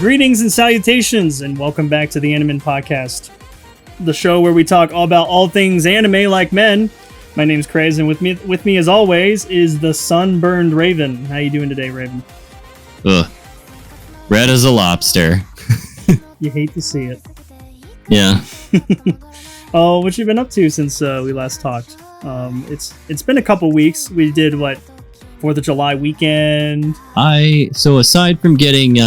Greetings and salutations, and welcome back to the Podcast, the show where we talk all about all things anime like men. My name's Craze, and with me as always is the sunburned Raven. How you doing today, Raven? Ugh. Red as a lobster. You hate to see it. Yeah. Oh, what you been up to since we last talked? It's been a couple weeks. We did 4th of July weekend. So aside from getting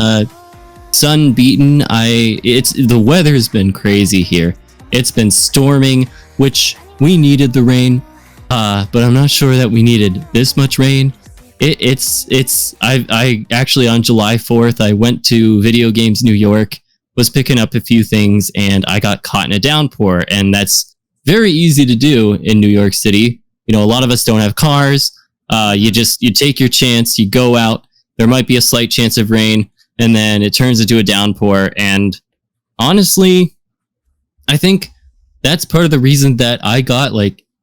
sun beaten, the weather's been crazy here. It's been storming, which we needed the rain, but I'm not sure that we needed this much rain. I actually on July 4th I went to Video Games New York, was picking up a few things, and I got caught in a downpour, and that's very easy to do in New York City. You know, a lot of us don't have cars. You take your chance, you go out, there might be a slight chance of rain, and then it turns into a downpour. And honestly, I think that's part of the reason that I got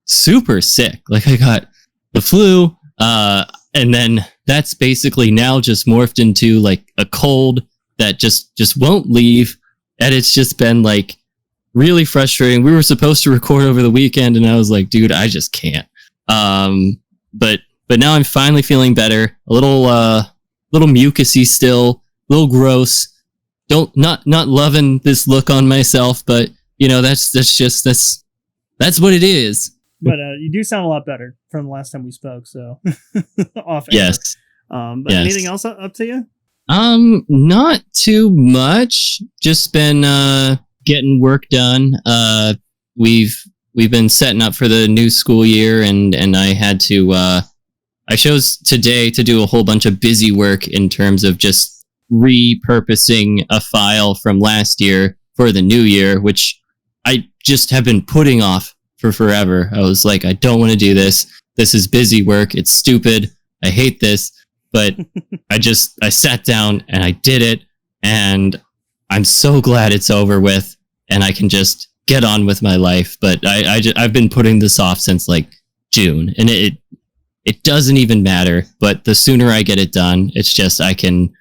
super sick. I got the flu, and then that's basically now just morphed into a cold that just won't leave. And it's just been really frustrating. We were supposed to record over the weekend, and I was like, dude, I just can't. But now I'm finally feeling better. A little mucusy still, a little gross. Not loving this look on myself, but that's what it is. But you do sound a lot better from the last time we spoke. So off air. Yes. But yes. Anything else up to you? Not too much. Just been getting work done. We've been setting up for the new school year, and I had to I chose today to do a whole bunch of busy work in terms of just repurposing a file from last year for the new year, which I just have been putting off for forever. I was like, I don't want to do this. This is busy work. It's stupid. I hate this. But I sat down and I did it, and I'm so glad it's over with and I can just get on with my life. But I've been putting this off since June, and it doesn't even matter. But the sooner I get it done, it's just I can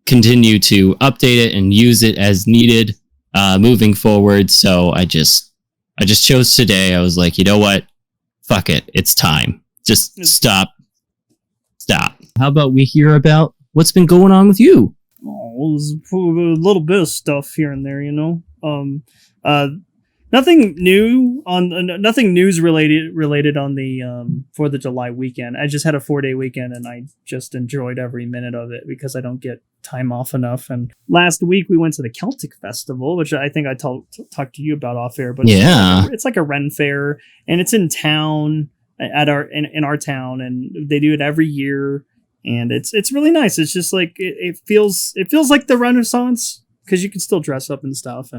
continue to update it and use it as needed moving forward. So I just chose today. I was like, you know what? Fuck it. It's time. Just stop. How about we hear about what's been going on with you? Oh, there's a little bit of stuff here and there, Nothing new nothing news related on the 4th of July weekend. I just had a 4-day weekend, and I just enjoyed every minute of it because I don't get time off enough. And last week we went to the Celtic Festival, which I think I talked to you about off air. But yeah, it's like a Ren fair, and it's in town in our town, and they do it every year, and it's really nice. It's just it feels like the Renaissance, because you can still dress up and stuff,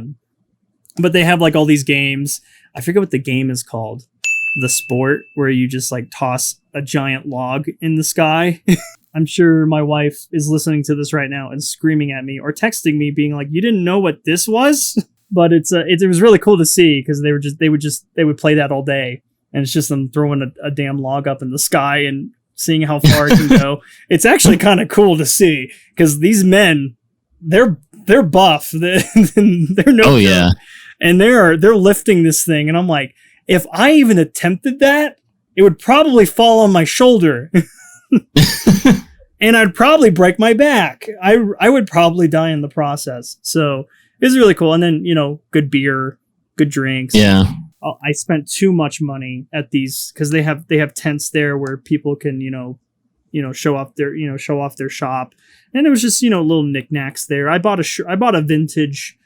but they have all these games. I forget what the game is called. The sport where you just toss a giant log in the sky. I'm sure my wife is listening to this right now and screaming at me or texting me being like, you didn't know what this was? But it was really cool to see, because they would play that all day. And it's just them throwing a damn log up in the sky and seeing how far it can go. It's actually kind of cool to see, because these men, they're buff. They're no oh joke. yeah. And they're lifting this thing, and I'm like, if I even attempted that, it would probably fall on my shoulder. And I'd probably break my back. I would probably die in the process. So it's really cool. And then, good beer, good drinks. Yeah. I spent too much money at these, because they have tents there where people can, show off their shop. And it was just, little knickknacks there. I bought a vintage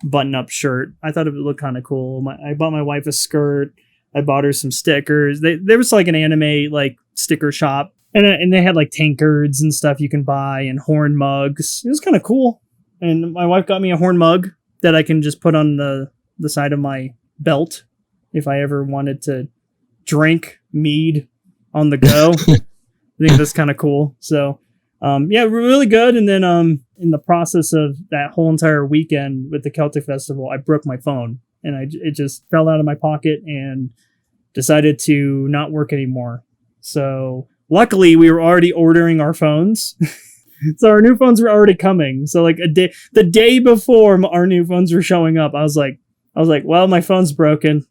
button-up shirt. I thought it would look kind of cool. I bought my wife a skirt. I bought her some stickers. There was an anime sticker shop, and they had tankards and stuff you can buy, and horn mugs. It was kind of cool. And my wife got me a horn mug that I can just put on the side of my belt if I ever wanted to drink mead on the go. I think that's kind of cool. So yeah, really good. And then in the process of that whole entire weekend with the Celtic Festival, I broke my phone, and it just fell out of my pocket and decided to not work anymore. So luckily we were already ordering our phones. So our new phones were already coming. So like the day before our new phones were showing up, I was like, well, my phone's broken.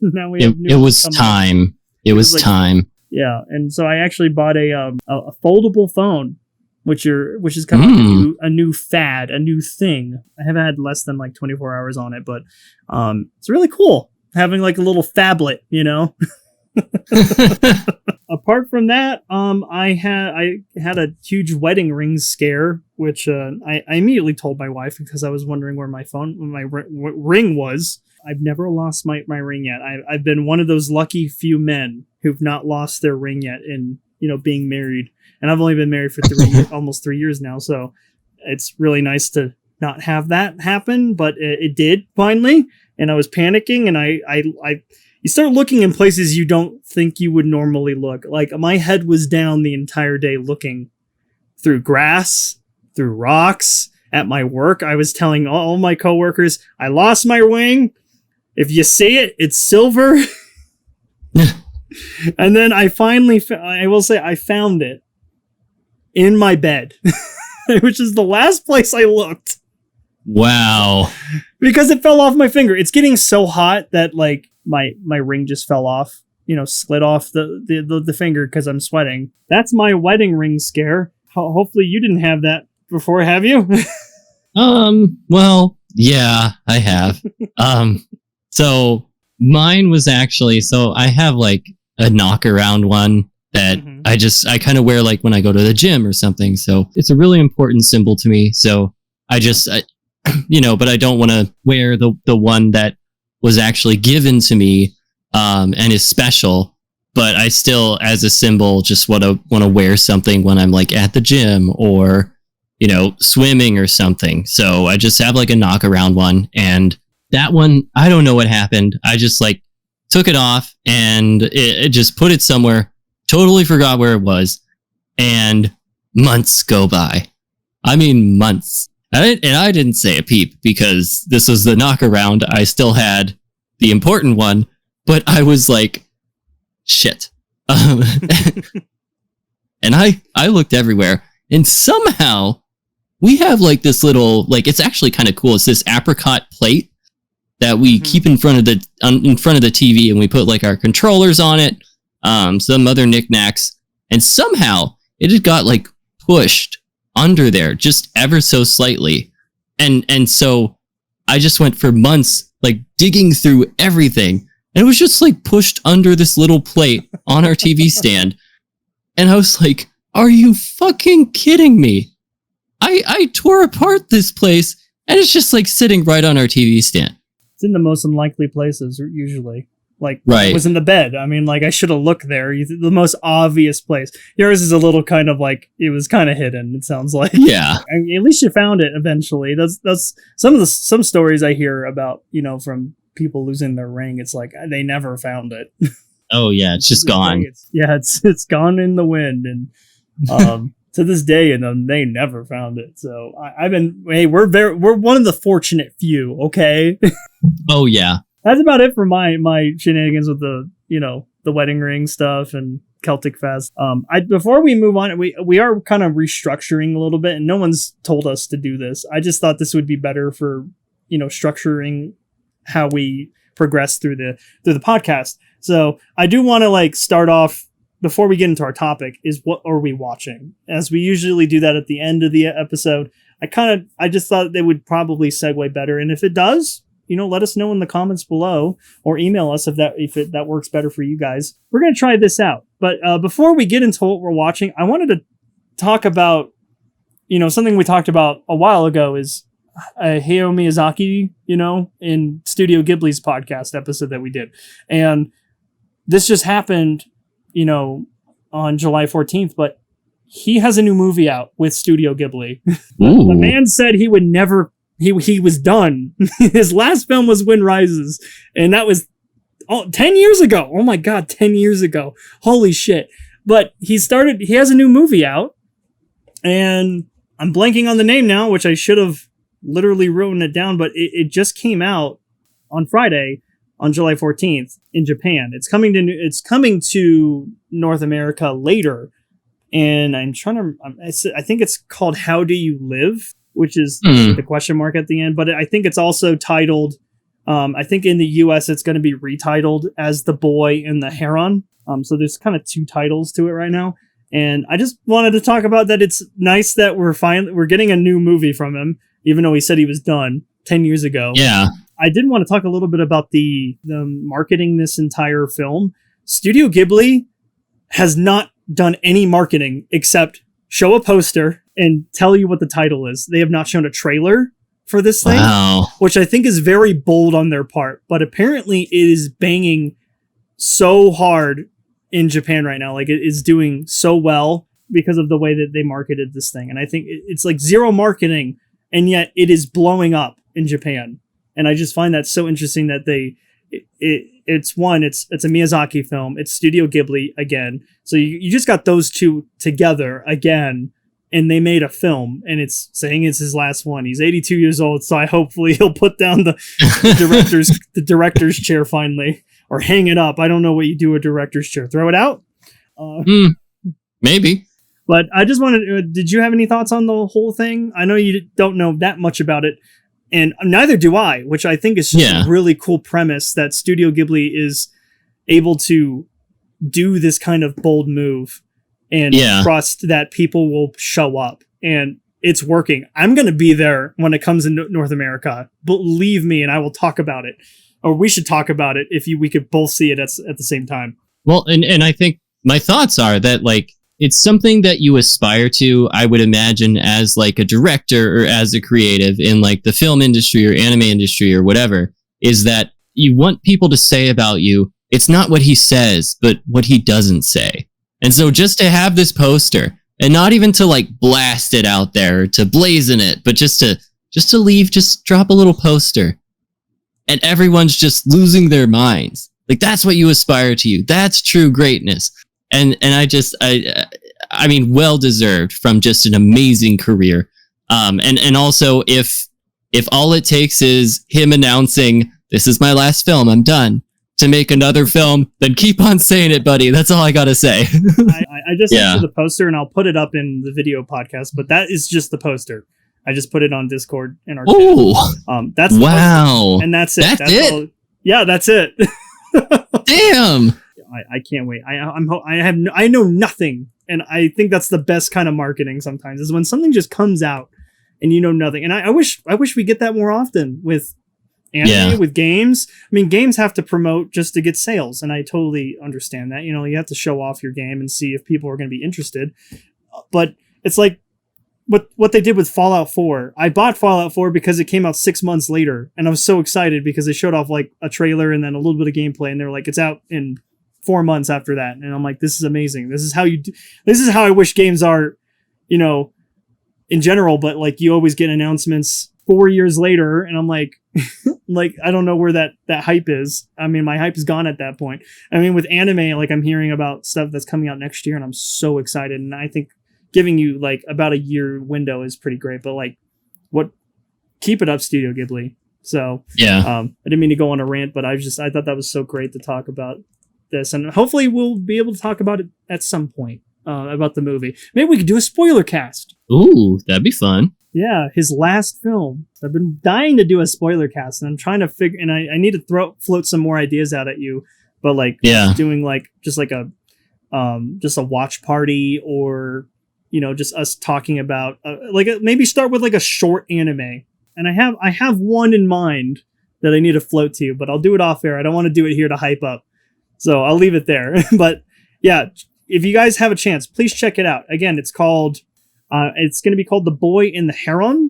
Now we have new it was time. It was like, time. Yeah, and so I actually bought a foldable phone, which is kind of like a new fad, a new thing. I haven't had less than like 24 hours on it, but it's really cool having like a little phablet, you know. Apart from that, I had a huge wedding ring scare, which I immediately told my wife because I was wondering where my ring was. I've never lost my ring yet. I've been one of those lucky few men who've not lost their ring yet in, you know, being married. And I've only been married for almost 3 years now. So it's really nice to not have that happen, but it did finally. And I was panicking, and you start looking in places you don't think you would normally look. Like my head was down the entire day looking through grass, through rocks. At my work, I was telling all my coworkers, I lost my ring. If you see it, it's silver. And then I finally, I will say, I found it in my bed, which is the last place I looked. Wow. Because it fell off my finger. It's getting so hot that like my ring just fell off, you know, slid off the finger because I'm sweating. That's my wedding ring scare. Hopefully you didn't have that before, have you? Well, yeah, I have. So mine was actually, so I have like a knock around one that I kind of wear like when I go to the gym or something. So it's a really important symbol to me. So I you know, but I don't want to wear the one that was actually given to me, and is special, but I still, as a symbol, just want to wear something when I'm like at the gym or, you know, swimming or something. So I just have like a knock around one, and that one, I don't know what happened. I just like took it off and it just put it somewhere, totally forgot where it was, and months go by. I mean, months. And I didn't say a peep because this was the knock around. I still had the important one, but I was like, shit. And I looked everywhere, and somehow we have like this little, like, it's actually kind of cool. It's this apricot plate that we keep in front of the TV, and we put like our controllers on it, some other knickknacks, and somehow it had got like pushed under there just ever so slightly, and so I just went for months like digging through everything, and it was just like pushed under this little plate on our TV stand, and I was like, are you fucking kidding me? I tore apart this place, and it's just like sitting right on our TV stand. It's in the most unlikely places usually. Like, right. It was in the bed. I mean, like, I should have looked there. The most obvious place. Yours is a little kind of like, it was kind of hidden, it sounds like. Yeah. I mean, at least you found it eventually. That's some stories I hear about, you know, from people losing their ring. It's like, they never found it. Oh, yeah. It's just gone. It's gone in the wind. And to this day, and they never found it. So we're one of the fortunate few, okay? Oh, yeah. That's about it for my shenanigans with the, you know, the wedding ring stuff and Celtic Fest. Before we move on, we are kind of restructuring a little bit, and no one's told us to do this. I just thought this would be better for, you know, structuring how we progress through the podcast. So I do want to like start off before we get into our topic is what are we watching? As we usually do that at the end of the episode. I just thought they would probably segue better, and if it does, you know, let us know in the comments below or email us if that works better for you guys. We're going to try this out. But before we get into what we're watching, I wanted to talk about, you know, something we talked about a while ago is Hayao Miyazaki, you know, in Studio Ghibli's podcast episode that we did. And this just happened, you know, on July 14th, but he has a new movie out with Studio Ghibli. The man said he would never... He was done. His last film was Wind Rises, and that was 10 years ago. Oh my God, 10 years ago. Holy shit. But he has a new movie out, and I'm blanking on the name now, which I should have literally written it down, but it just came out on Friday, on July 14th in Japan. It's coming to North America later and I'm trying to. I think it's called "How Do You Live," which is the question mark at the end. But I think it's also titled. I think in the U.S. it's going to be retitled as "The Boy and the Heron." So there's kind of two titles to it right now. And I just wanted to talk about that. It's nice that we're getting a new movie from him, even though he said he was done 10 years ago. Yeah. I did want to talk a little bit about the marketing this entire film. Studio Ghibli has not done any marketing except show a poster and tell you what the title is. They have not shown a trailer for this thing, which I think is very bold on their part. But apparently it is banging so hard in Japan right now. Like, it is doing so well because of the way that they marketed this thing. And I think it's like zero marketing, and yet it is blowing up in Japan. And I just find that so interesting that it's a Miyazaki film. It's Studio Ghibli again. So you just got those two together again, and they made a film, and it's saying it's his last one. He's 82 years old, so hopefully he'll put down the director's chair finally. Or hang it up. I don't know what you do with a director's chair. Throw it out? Maybe. But I just wanted... did you have any thoughts on the whole thing? I know you don't know that much about it. And neither do I, which I think is just a really cool premise that Studio Ghibli is able to do this kind of bold move and trust that people will show up. And it's working. I'm going to be there when it comes in North America. Believe me, and I will talk about it. Or we should talk about it if we could both see it at the same time. Well, and I think my thoughts are that, like, it's something that you aspire to, I would imagine, as like a director or as a creative in like the film industry or anime industry or whatever, is that you want people to say about you, it's not what he says, but what he doesn't say. And so just to have this poster, and not even to like blast it out there, to blazon it, but just to leave, just drop a little poster. And everyone's just losing their minds. Like, that's what you aspire to. That's true greatness. And I mean, well deserved from just an amazing career. And also if all it takes is him announcing, this is my last film, I'm done, to make another film, then keep on saying it, buddy. That's all I gotta say. I just sent you the poster, and I'll put it up in the video podcast, but that is just the poster. I just put it on Discord in our channel. That's wow, and that's it. That's it. All, yeah, that's it. Damn, I can't wait. I know nothing, and I think that's the best kind of marketing. Sometimes is when something just comes out and you know nothing. And I wish we get that more often with anime, with games. I mean, games have to promote just to get sales, and I totally understand that. You know, you have to show off your game and see if people are going to be interested. But it's like. What they did with Fallout 4. I bought Fallout 4 because it came out 6 months later, and I was so excited because they showed off like a trailer and then a little bit of gameplay, and they're like, it's out in 4 months after that. And I'm like, this is amazing. This is how I wish games are, you know, in general, but like you always get announcements 4 years later, and I'm like, like, I don't know where that hype is. I mean, my hype is gone at that point. I mean, with anime, like I'm hearing about stuff that's coming out next year, and I'm so excited. And I think giving you like about a year window is pretty great, but like keep it up, Studio Ghibli. So I didn't mean to go on a rant, but I thought that was so great to talk about this, and hopefully we'll be able to talk about it at some point, about the movie. Maybe we could do a spoiler cast. Ooh, that'd be fun. Yeah, his last film. I've been dying to do a spoiler cast, and I'm trying to figure, and I need to float some more ideas out at you, but like doing like just a watch party, or you know, just us talking about maybe start with like a short anime. And I have one in mind that I need to float to you, but I'll do it off air. I don't want to do it here to hype up. So I'll leave it there. But yeah, if you guys have a chance, please check it out. Again, it's going to be called The Boy and the Heron.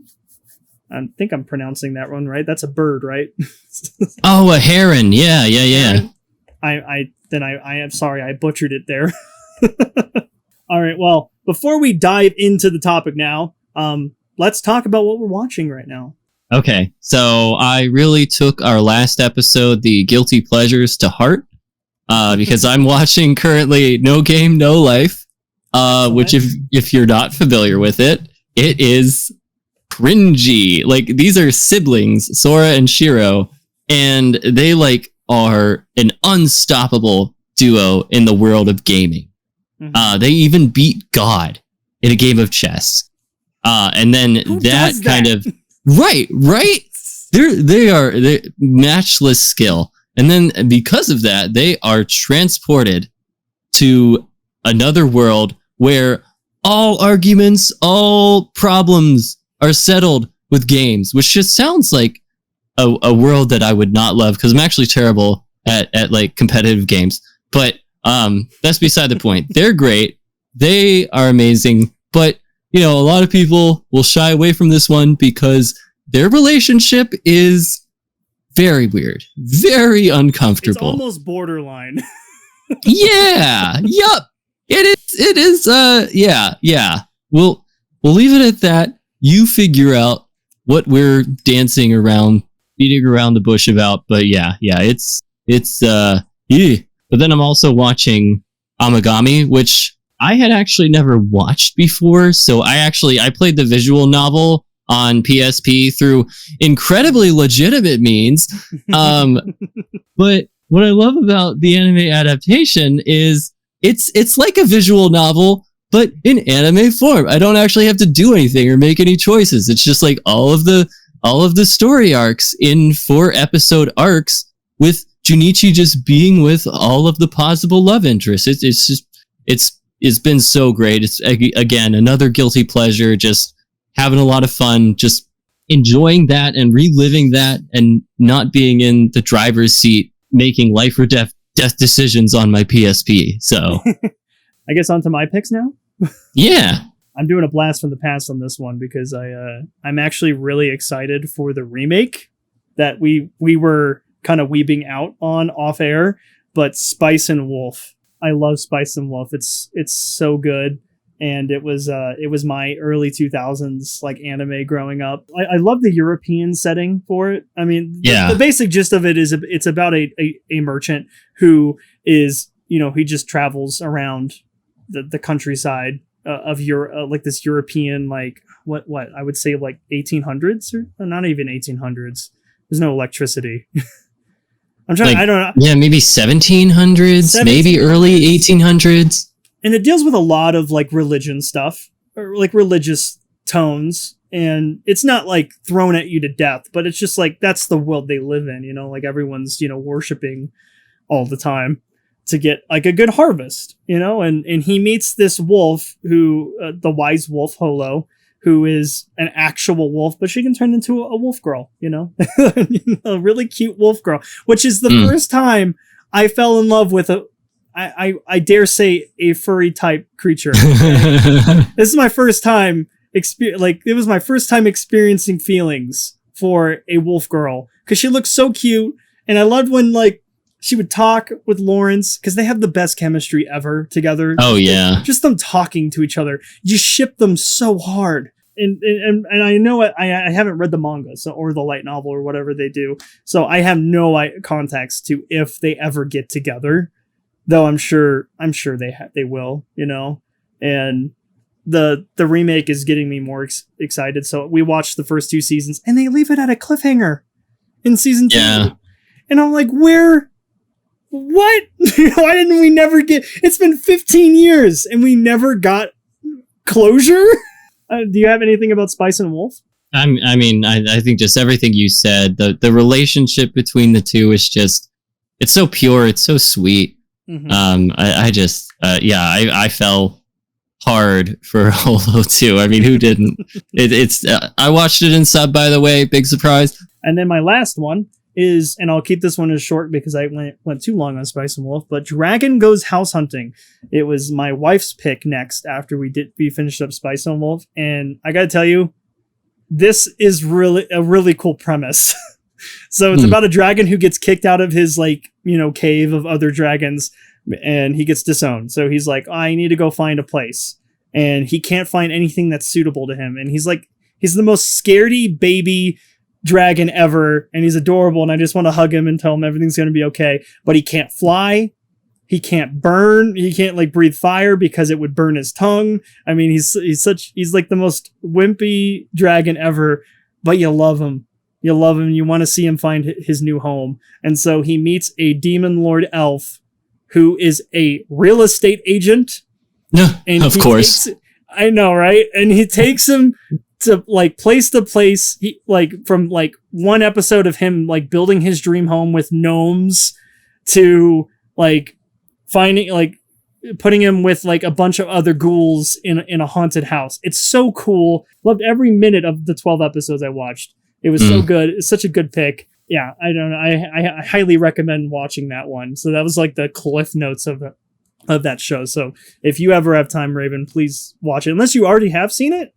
I think I'm pronouncing that one right. That's a bird, right? Oh, a heron. Yeah. Heron? I am sorry. I butchered it there. All right. Well, before we dive into the topic now, let's talk about what we're watching right now. Okay, so I really took our last episode, the Guilty Pleasures, to heart, because I'm watching currently No Game, No Life, which if you're not familiar with it is cringy. Like, these are siblings, Sora and Shiro, and they like are an unstoppable duo in the world of gaming. They even beat God in a game of chess. And then that kind of right. They're matchless skill. And then because of that, they are transported to another world where all arguments, all problems are settled with games, which just sounds like a world that I would not love, because I'm actually terrible at like competitive games. But that's beside the point. They're great. They are amazing. But, a lot of people will shy away from this one because their relationship is very weird, very uncomfortable. It's almost borderline. Yeah. Yup. It is. Yeah. We'll leave it at that. You figure out what we're dancing around, beating around the bush about. But yeah. It's yeah. But then I'm also watching Amagami, which I had actually never watched before. So I played the visual novel on PSP through incredibly legitimate means. But what I love about the anime adaptation is it's like a visual novel, but in anime form. I don't actually have to do anything or make any choices. It's just like all of the story arcs in 4-episode arcs, with Junichi just being with all of the possible love interests. It's been so great. It's again another guilty pleasure. Just having a lot of fun, just enjoying that and reliving that, and not being in the driver's seat making life or death decisions on my PSP. So I guess on to my picks now. Yeah, I'm doing a blast from the past on this one because I'm actually really excited for the remake that we were kind of weeping out on off air, but Spice and Wolf. I love Spice and Wolf. It's so good. And it was my early 2000s like anime growing up. I love the European setting for it. I mean, the basic gist of it is it's about a merchant who is, he just travels around the countryside of Europe, like this European, like what I would say like 1800s, or not even 1800s. There's no electricity. I'm trying. I don't know. Yeah, maybe 1700s, maybe early 1800s. And it deals with a lot of like religion stuff, or like religious tones, and it's not like thrown at you to death, but it's just like that's the world they live in. Like everyone's worshiping all the time to get like a good harvest. And he meets this wolf who the wise wolf Holo, who is an actual wolf, but she can turn into a wolf girl, a really cute wolf girl, which is the first time I fell in love with I dare say a furry type creature. This is my first time it was my first time experiencing feelings for a wolf girl, because she looked so cute. And I loved when like she would talk with Lawrence, because they have the best chemistry ever together. Oh yeah. Just them talking to each other. You ship them so hard. And I know I haven't read the manga or the light novel or whatever they do. So I have no context to if they ever get together, though I'm sure they will, and the remake is getting me more excited. So we watched the first 2 seasons and they leave it at a cliffhanger in season 2. Yeah. And I'm like, what? Why didn't we never get, it's been 15 years and we never got closure? Do you have anything about Spice and Wolf? I mean, I think just everything you said, the relationship between the two is just, it's so pure. It's so sweet. Mm-hmm. I fell hard for Holo too. I mean, who didn't? I watched it in sub, by the way, big surprise. And then my last one is, and I'll keep this one as short because I went too long on Spice and Wolf, but Dragon Goes House Hunting. It was my wife's pick next after we finished up Spice and Wolf. And I gotta tell you, this is really a really cool premise. So it's about a dragon who gets kicked out of his cave of other dragons, and he gets disowned. So he's like, I need to go find a place, and he can't find anything that's suitable to him. And he's the most scaredy baby dragon ever, and he's adorable, and I just want to hug him and tell him everything's going to be okay. But he can't fly, he can't burn, he can't breathe fire because it would burn his tongue. I mean, he's like the most wimpy dragon ever, but you love him. You love him. You want to see him find his new home. And so he meets a demon lord elf who is a real estate agent No, And of course. I know, right? And he takes him to like place to place. He like from like one episode of him like building his dream home with gnomes to like finding like putting him with like a bunch of other ghouls in a haunted house. It's so cool. Loved every minute of the 12 episodes I watched. It was so good. It's such a good pick. Yeah, I don't know. I highly recommend watching that one. So that was like the cliff notes of that show. So if you ever have time, Raven, please watch it. Unless you already have seen it.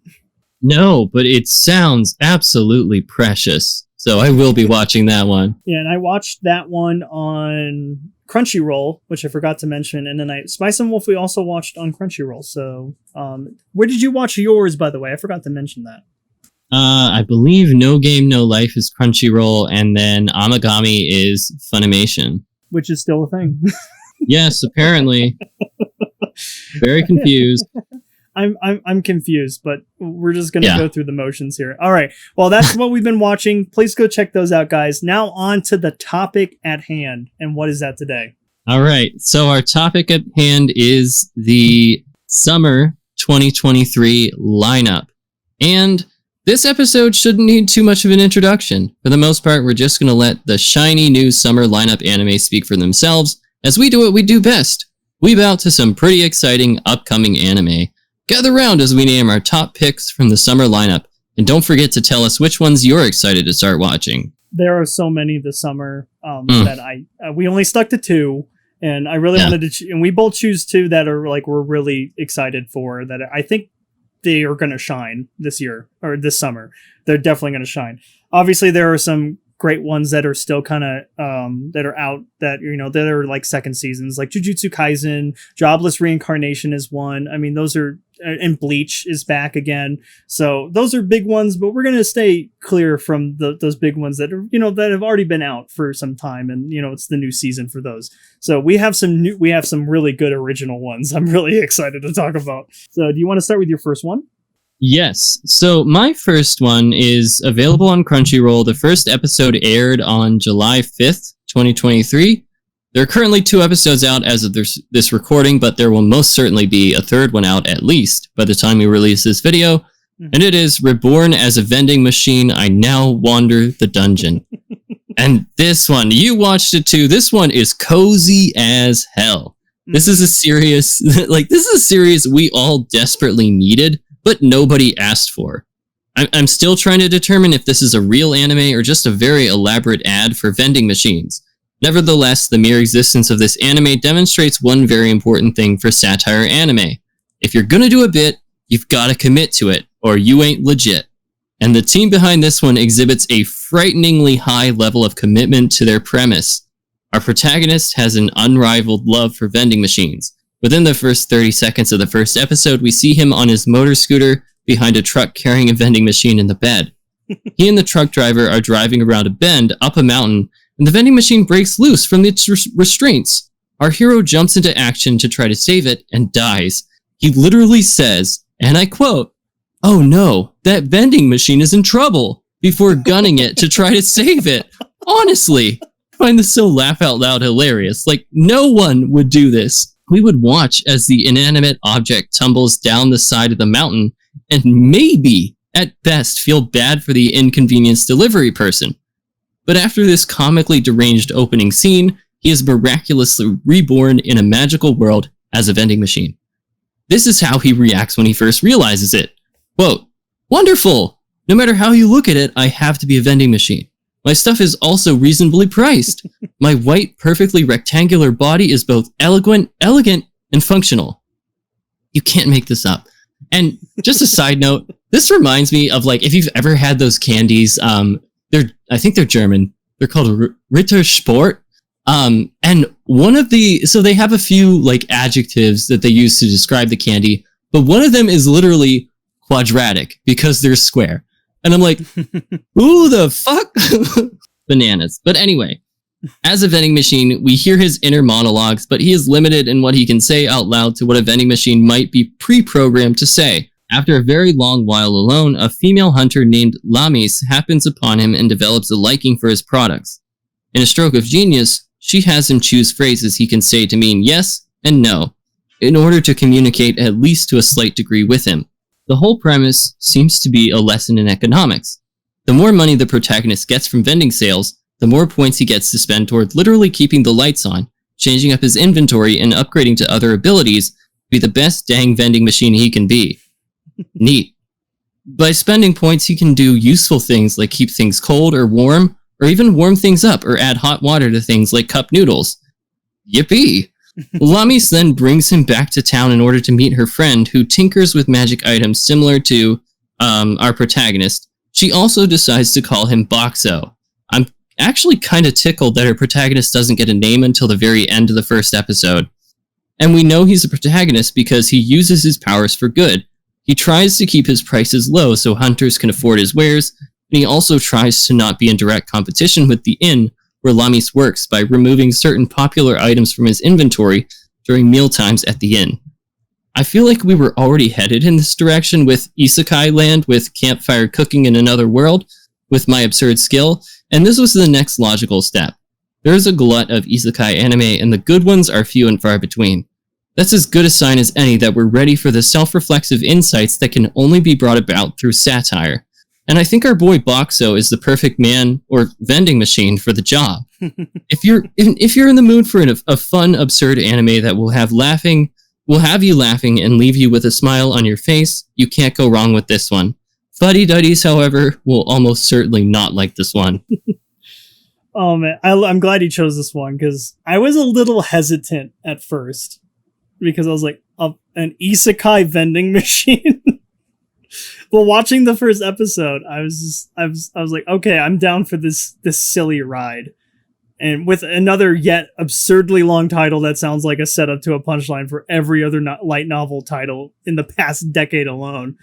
No, but it sounds absolutely precious. So I will be watching that one. Yeah, and I watched that one on Crunchyroll, which I forgot to mention. And then Spice and Wolf, we also watched on Crunchyroll. So where did you watch yours, by the way? I forgot to mention that. I believe No Game No Life is Crunchyroll, and then Amagami is Funimation. Which is still a thing. Yes, apparently. Very confused. I'm confused, but we're just gonna go through the motions here. All right. Well, that's what we've been watching. Please go check those out, guys. Now on to the topic at hand. And what is that today? All right. So our topic at hand is the summer 2023 lineup. And this episode shouldn't need too much of an introduction. For the most part, we're just going to let the shiny new summer lineup anime speak for themselves, as we do what we do best. We bout to some pretty exciting upcoming anime. Gather round as we name our top picks from the summer lineup, and don't forget to tell us which ones you're excited to start watching. There are so many this summer that we only stuck to two, and I really wanted to, and we both choose two that are like we're really excited for, that I think they are going to shine this year or this summer. They're definitely going to shine. Obviously, there are some great ones that are still kind of that are out that, you know, that are like second seasons, like Jujutsu Kaisen, Jobless Reincarnation is one. I mean, those are, and Bleach is back again. So those are big ones, but we're going to stay clear from those big ones that are, you know, that have already been out for some time. And, you know, it's the new season for those. So we have some really good original ones I'm really excited to talk about. So do you want to start with your first one? Yes. So my first one is available on Crunchyroll. The first episode aired on July 5th, 2023. There are currently 2 episodes out as of this recording, but there will most certainly be a third one out at least by the time we release this video. Mm-hmm. And it is Reborn as a Vending Machine, I Now Wander the Dungeon. And this one, you watched it too. This one is cozy as hell. Mm-hmm. This is a series we all desperately needed, but nobody asked for. I'm still trying to determine if this is a real anime or just a very elaborate ad for vending machines. Nevertheless, the mere existence of this anime demonstrates one very important thing for satire anime. If you're gonna do a bit, you've gotta commit to it, or you ain't legit. And the team behind this one exhibits a frighteningly high level of commitment to their premise. Our protagonist has an unrivaled love for vending machines. Within the first 30 seconds of the first episode, we see him on his motor scooter behind a truck carrying a vending machine in the bed. He and the truck driver are driving around a bend up a mountain, and the vending machine breaks loose from its restraints. Our hero jumps into action to try to save it and dies. He literally says, and I quote, "Oh no, that vending machine is in trouble," before gunning it to try to save it. Honestly, I find this so laugh out loud hilarious. Like, no one would do this. We would watch as the inanimate object tumbles down the side of the mountain and maybe, at best, feel bad for the inconvenienced delivery person. But after this comically deranged opening scene, he is miraculously reborn in a magical world as a vending machine. This is how he reacts when he first realizes it. Quote, "Wonderful! No matter how you look at it, I have to be a vending machine. My stuff is also reasonably priced. My white, perfectly rectangular body is both elegant, and functional." You can't make this up. And just a side note, this reminds me of, like, if you've ever had those candies, I think they're German. They're called Ritter Sport. And so they have a few, like, adjectives that they use to describe the candy, but one of them is literally quadratic because they're square. And I'm like, who the fuck? Bananas. But anyway, as a vending machine, we hear his inner monologues, but he is limited in what he can say out loud to what a vending machine might be pre-programmed to say. After a very long while alone, a female hunter named Lamis happens upon him and develops a liking for his products. In a stroke of genius, she has him choose phrases he can say to mean yes and no. in order to communicate at least to a slight degree with him. The whole premise seems to be a lesson in economics. The more money the protagonist gets from vending sales, the more points he gets to spend toward literally keeping the lights on, changing up his inventory, and upgrading to other abilities to be the best dang vending machine he can be. Neat. By spending points, he can do useful things like keep things cold or warm, or even warm things up or add hot water to things like cup noodles. Yippee! Lamis then brings him back to town in order to meet her friend, who tinkers with magic items similar to our protagonist. She also decides to call him Boxo. I'm actually kind of tickled that her protagonist doesn't get a name until the very end of the first episode. And we know he's a protagonist because he uses his powers for good. He tries to keep his prices low so hunters can afford his wares, and he also tries to not be in direct competition with the inn where Lamis works by removing certain popular items from his inventory during mealtimes at the inn. I feel like we were already headed in this direction with Isekai Land with campfire cooking in another world with my absurd skill, and this was the next logical step. There is a glut of Isekai anime, and the good ones are few and far between. That's as good a sign as any that we're ready for the self-reflexive insights that can only be brought about through satire. And I think our boy Boxo is the perfect man or vending machine for the job. If you're in the mood for a fun, absurd anime that will have you laughing and leave you with a smile on your face, you can't go wrong with this one. Fuddy-duddies, however, will almost certainly not like this one. Oh man, I'm glad you chose this one because I was a little hesitant at first because I was like, an isekai vending machine. Well, watching the first episode, I was like, okay, I'm down for this silly ride. And with another yet absurdly long title that sounds like a setup to a punchline for every other light novel title in the past decade alone.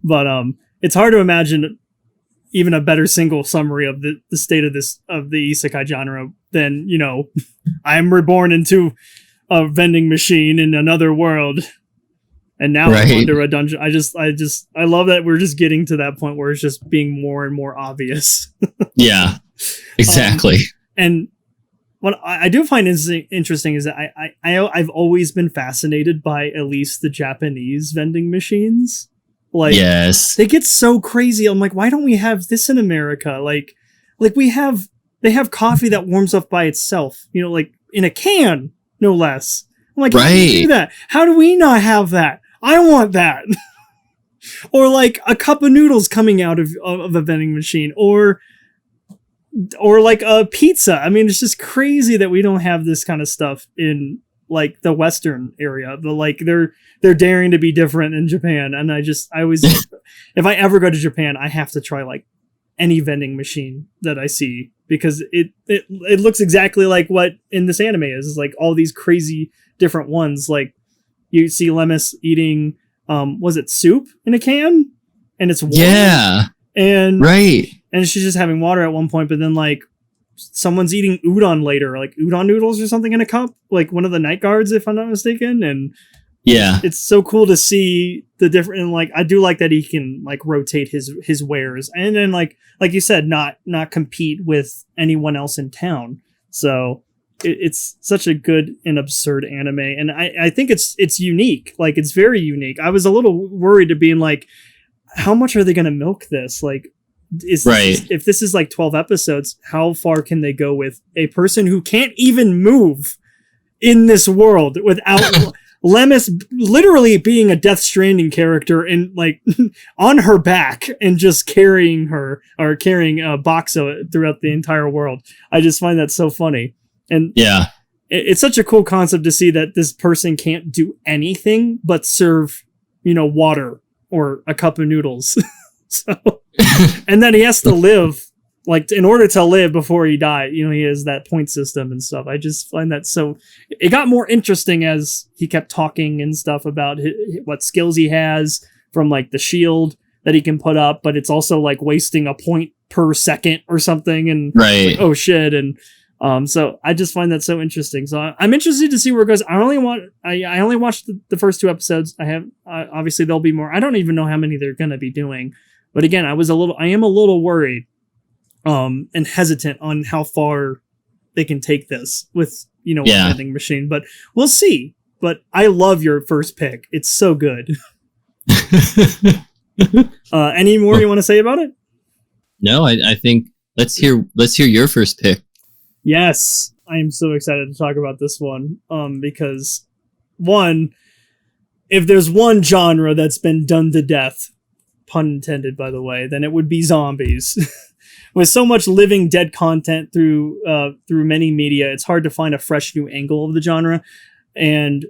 But it's hard to imagine even a better single summary of the state of the isekai genre than, I am reborn into a vending machine in another world. And now I'm under a dungeon. I love that we're just getting to that point where it's just being more and more obvious. Yeah, exactly. And what I do find interesting is that I've always been fascinated by at least the Japanese vending machines. Like, yes, they get so crazy. I'm like, why don't we have this in America? Like they have coffee that warms up by itself, like in a can, no less. I'm like, how do you do that? How do we not have that? I want that. Or like a cup of noodles coming out of a vending machine, or like a pizza. I mean, it's just crazy that we don't have this kind of stuff in like the Western area. But like they're daring to be different in Japan, and I always if I ever go to Japan, I have to try like any vending machine that I see because it looks exactly like what in this anime is. It's like all these crazy different ones. Like you see Lemis eating, was it soup in a can? And it's water. Yeah. And and she's just having water at one point, but then like someone's eating udon later, like udon noodles or something in a cup, like one of the night guards, if I'm not mistaken. And yeah, it's so cool to see the different, and like I do like that he can like rotate his wares, and then like you said, not compete with anyone else in town. So it's such a good and absurd anime, and I think it's unique. Like it's very unique. I was a little worried to being like, how much are they going to milk this? Like, if this is like 12 episodes, how far can they go with a person who can't even move in this world without Lemis literally being a Death Stranding character and like on her back and just carrying Boxo throughout the entire world? I just find that so funny. And yeah, it's such a cool concept to see that this person can't do anything but serve, water or a cup of noodles. So, and then he has to live, like in order to live before he died, he has that point system and stuff. I just find that it got more interesting as he kept talking and stuff about what skills he has from like the shield that he can put up, but it's also like wasting a point per second or something. And like, oh shit. And so I just find that so interesting. So I'm interested to see where it goes. I only watched the first 2 episodes. I have obviously there'll be more. I don't even know how many they're going to be doing. But again, I am a little worried and hesitant on how far they can take this with a vending machine. But we'll see. but I love your first pick. It's so good. Any more you want to say about it? No, I think let's hear your first pick. Yes, I am so excited to talk about this one. Because one, if there's one genre that's been done to death, pun intended, by the way, then it would be zombies. With so much living dead content through many media, it's hard to find a fresh new angle of the genre. And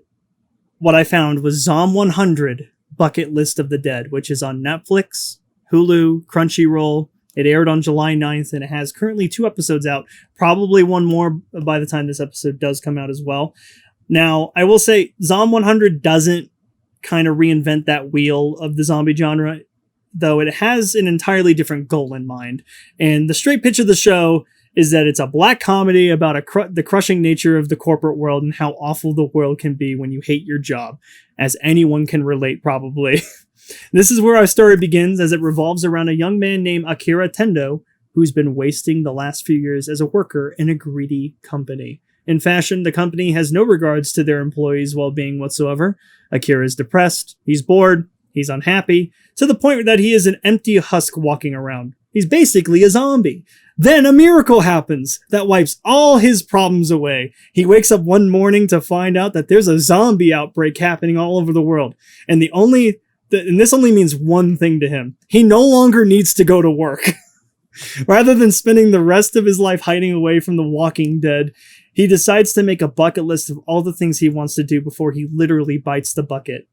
what I found was Zom 100 Bucket List of the Dead, which is on Netflix, Hulu, Crunchyroll. It aired on July 9th, and it has currently 2 episodes out. Probably one more by the time this episode does come out as well. Now, I will say Zom 100 doesn't kind of reinvent that wheel of the zombie genre, though it has an entirely different goal in mind. And the straight pitch of the show is that it's a black comedy about the crushing nature of the corporate world and how awful the world can be when you hate your job, as anyone can relate probably. This is where our story begins, as it revolves around a young man named Akira Tendo, who's been wasting the last few years as a worker in a greedy company. In fashion, the company has no regards to their employees' well-being whatsoever. Akira is depressed, he's bored, he's unhappy, to the point that he is an empty husk walking around. He's basically a zombie. Then a miracle happens that wipes all his problems away. He wakes up one morning to find out that there's a zombie outbreak happening all over the world. And this only means one thing to him. He no longer needs to go to work. Rather than spending the rest of his life hiding away from the Walking Dead, he decides to make a bucket list of all the things he wants to do before he literally bites the bucket.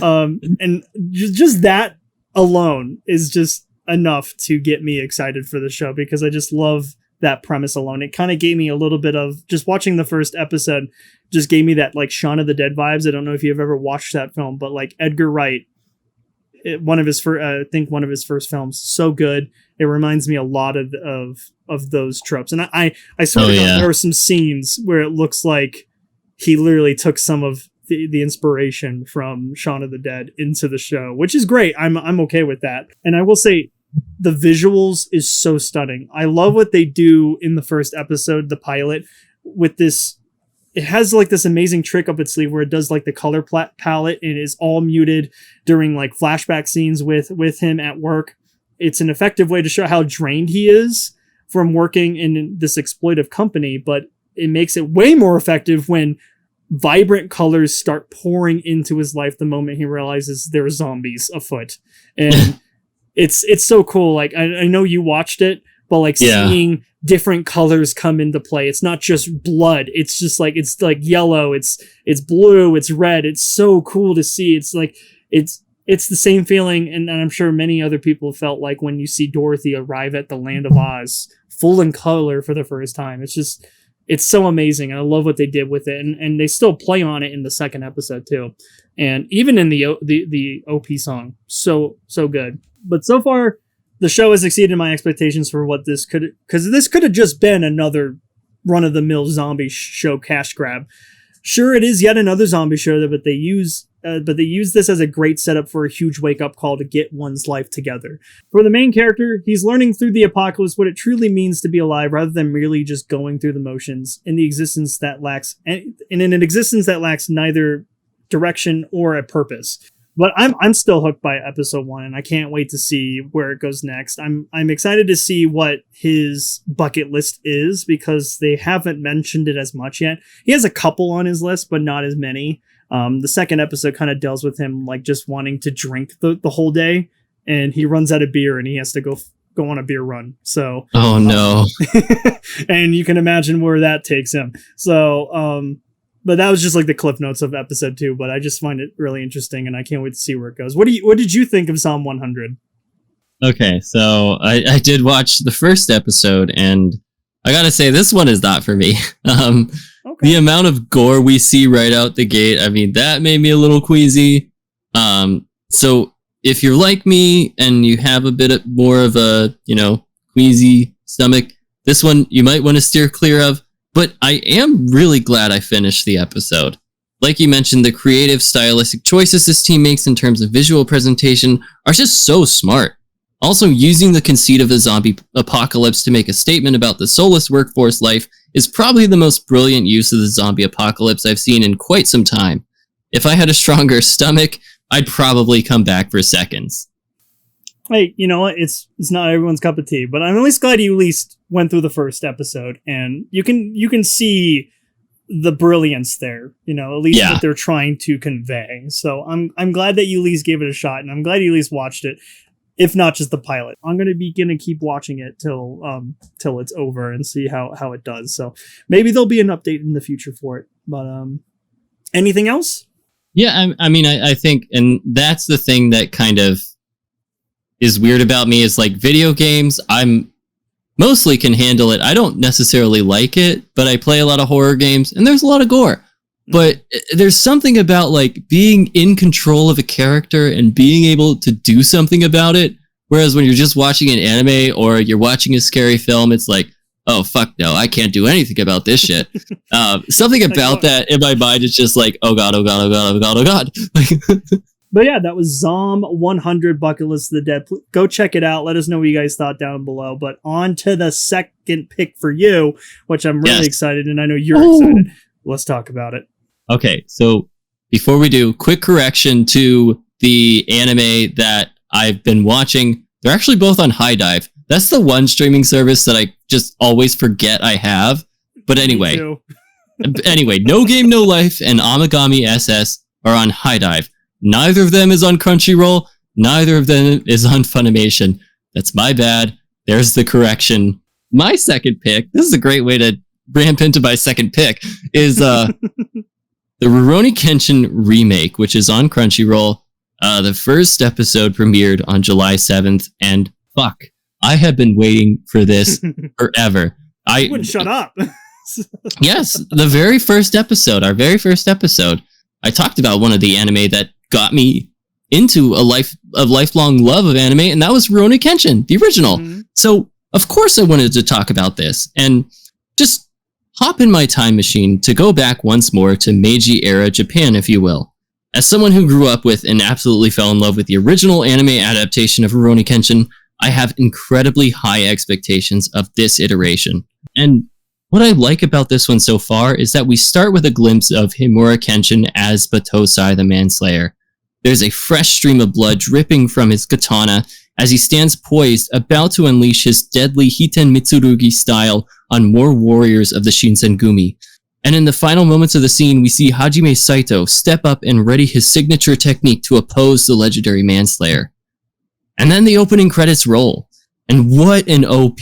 And just that alone is just enough to get me excited for the show, because I just love that premise alone. It kind of gave me a little bit of, just watching the first episode just gave me that like Shaun of the Dead vibes. I don't know if you've ever watched that film, but like Edgar Wright, one of his first films, so good. It reminds me a lot of those tropes. And I swear to God, there are some scenes where it looks like he literally took some of the inspiration from Shaun of the Dead into the show, which is great. I'm okay with that. And I will say the visuals is so stunning. I love what they do in the first episode, the pilot, with this. It has like this amazing trick up its sleeve where it does like the color palette and is all muted during like flashback scenes with him at work. It's an effective way to show how drained he is from working in this exploitive company, but it makes it way more effective when vibrant colors start pouring into his life the moment he realizes there are zombies afoot. And it's so cool. Like I know you watched it, but like seeing different colors come into play. It's not just blood. It's just like, it's like yellow. It's blue. It's red. It's so cool to see. It's like, it's the same feeling. And I'm sure many other people felt like when you see Dorothy arrive at the Land of Oz full in color for the first time. It's so amazing. And I love what they did with it. And they still play on it in the second episode too. And even in the OP song. So good. But so far, the show has exceeded my expectations for what this could, because this could have just been another run-of-the-mill zombie show cash grab. Sure, it is yet another zombie show, but they use this as a great setup for a huge wake-up call to get one's life together. For the main character, he's learning through the apocalypse what it truly means to be alive, rather than merely just going through the motions in an existence that lacks neither direction or a purpose. But I'm still hooked by episode 1, and I can't wait to see where it goes next. I'm excited to see what his bucket list is, because they haven't mentioned it as much yet. He has a couple on his list, but not as many. The second episode kind of deals with him like just wanting to drink the whole day, and he runs out of beer and he has to go on a beer run. So no. And you can imagine where that takes him. So but that was just like the cliff notes of episode 2, but I just find it really interesting and I can't wait to see where it goes. What did you think of Zom 100? Okay, so I did watch the first episode, and I gotta say, this one is not for me. The amount of gore we see right out the gate, I mean, that made me a little queasy. So if you're like me and you have a bit more of a, queasy stomach, this one you might want to steer clear of. But I am really glad I finished the episode. Like you mentioned, the creative, stylistic choices this team makes in terms of visual presentation are just so smart. Also, using the conceit of the zombie apocalypse to make a statement about the soulless workforce life is probably the most brilliant use of the zombie apocalypse I've seen in quite some time. If I had a stronger stomach, I'd probably come back for seconds. Hey, you know what? It's not everyone's cup of tea, but I'm at least glad you at least went through the first episode, and you can see the brilliance there, at least what they're trying to convey. So I'm glad that you at least gave it a shot, and I'm glad you at least watched it, if not just the pilot. I'm gonna keep watching it till it's over and see how it does. So maybe there'll be an update in the future for it. But anything else? Yeah, I think, and that's the thing that kind of is weird about me, is like video games. I'm mostly can handle it. I don't necessarily like it, but I play a lot of horror games and there's a lot of gore. But there's something about like being in control of a character and being able to do something about it. Whereas when you're just watching an anime or you're watching a scary film, it's like, oh, fuck no, I can't do anything about this shit. Something about that in my mind is just like, oh god, oh god, oh god, oh god, oh god. But yeah, that was Zom 100 Bucket List of the Dead. Go check it out. Let us know what you guys thought down below. But on to the second pick for you, which I'm really excited, and I know you're excited. Let's talk about it. Okay, so before we do, quick correction to the anime that I've been watching. They're actually both on High Dive. That's the one streaming service that I just always forget I have. But anyway, No Game No Life and Amagami SS are on High Dive. Neither of them is on Crunchyroll. Neither of them is on Funimation. That's my bad. There's the correction. My second pick, this is a great way to ramp into my second pick, is the Rurouni Kenshin remake, which is on Crunchyroll. The first episode premiered on July 7th, and fuck, I have been waiting for this forever. You wouldn't shut up. Yes, our very first episode. I talked about one of the anime that got me into a lifelong love of anime, and that was Rurouni Kenshin, the original. Mm-hmm. So, of course I wanted to talk about this, and just hop in my time machine to go back once more to Meiji-era Japan, if you will. As someone who grew up with and absolutely fell in love with the original anime adaptation of Rurouni Kenshin, I have incredibly high expectations of this iteration. And what I like about this one so far is that we start with a glimpse of Himura Kenshin as Batosai the Manslayer. There's a fresh stream of blood dripping from his katana as he stands poised, about to unleash his deadly Hiten Mitsurugi style on more warriors of the Shinsengumi. And in the final moments of the scene, we see Hajime Saito step up and ready his signature technique to oppose the legendary Manslayer. And then the opening credits roll. And what an OP.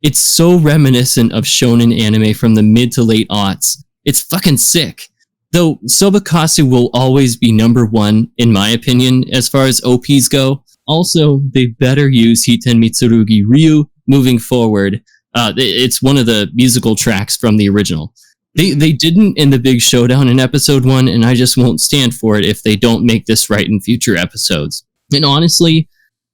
It's so reminiscent of shonen anime from the mid to late aughts. It's fucking sick. Though Sobakasu will always be number one, in my opinion, as far as OPs go. Also, they better use Hiten Mitsurugi Ryu moving forward. It's one of the musical tracks from the original. They didn't in the big showdown in episode 1, and I just won't stand for it if they don't make this right in future episodes. And honestly,